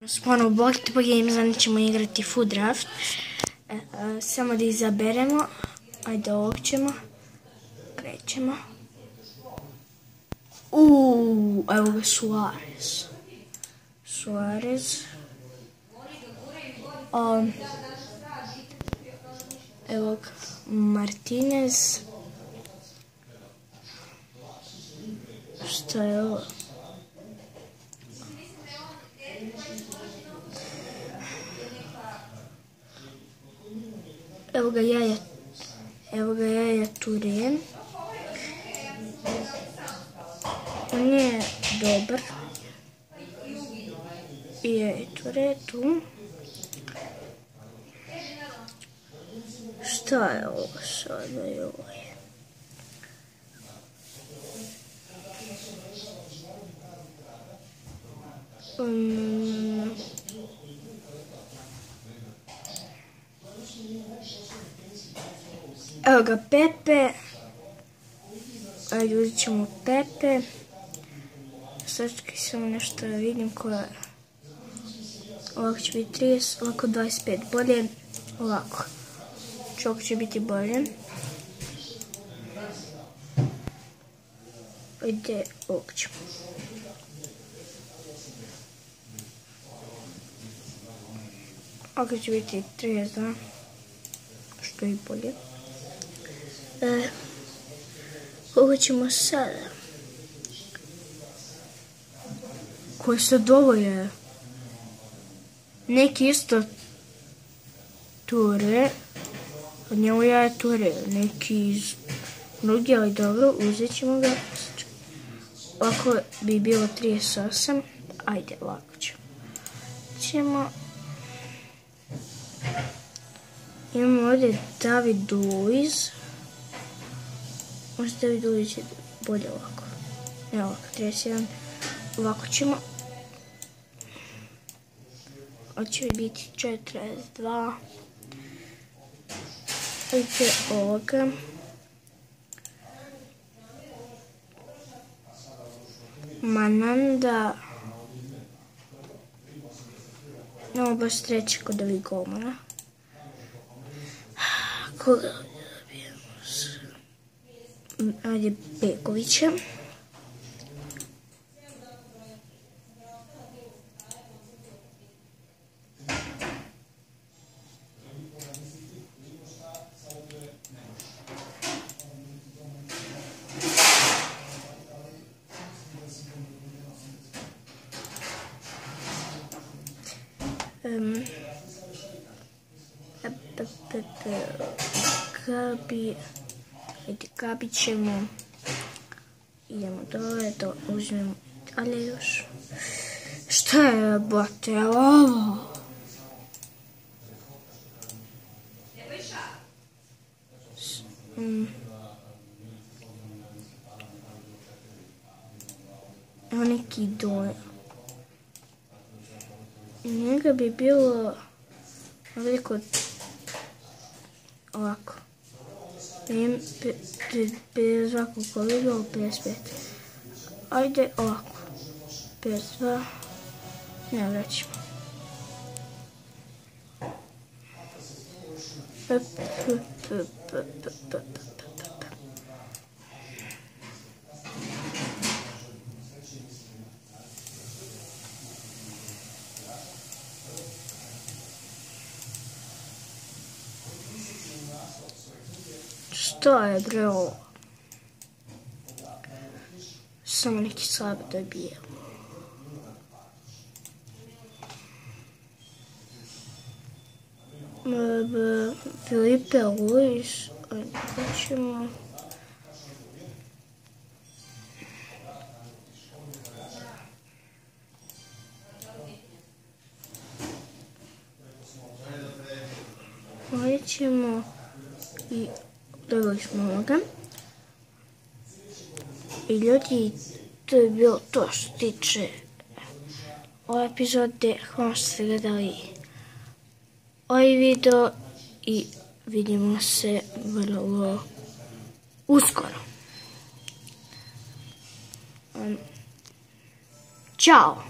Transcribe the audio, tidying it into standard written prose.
Ponovo Bogati po Games, danas ćemo igrati Food Draft. Samo da izaberemo. Ajde, ovog ćemo. Krećemo. Evo ga Suarez. Evo ga Martinez. Šta je ovo? Evo ga Yaya Toure. On je dobar. Yaya Toure tu. Šta je ovo sada? Evo ga Pepe. Ajde, uzet ćemo Pepe. Sad ću samo nešto da vidim koja. Ovako će biti 30, ovako 25. Bolje ovako. Ovako će biti bolje. Ajde, ovako ćemo. Ovako će biti 32. Što je bolje. Koga ćemo sada? Koji sad ovo je? Neki isto Toure. Od njemu Yaya Toure. Neki iz drugi, ali dobro, uzet ćemo ga. Ovako bi bilo 38. Ajde, ovako ćemo. Imamo ovdje David Luiz. Možda David Luiz je bolje ovako. Ne ovako, 31. Ovako ćemo. Ovo će biti 42. Ovdje ovoga. Mananda. Imamo baš treći kod ovih golmana. Koga dobijemo? Ajde, Begovića. Gabi ćemo. Idemo dole, to uzmemo dalje još. Šta je, bote, ovo? Evo neki dole. Njega bi bilo veliko ovako. Bez ovako koliko, 55. Ajde ovako. 52. Ne, vraćamo. Što je bre ovo? Samo neki slab dobije. Filipe Luis. Ajde, ćemo. Ovdje ćemo i dobili smo ovoga. I ljudi, to je bilo to što tiče ove epizode. Hvala što ste gledali ovaj video i vidimo se vrlo uskoro. Ćao!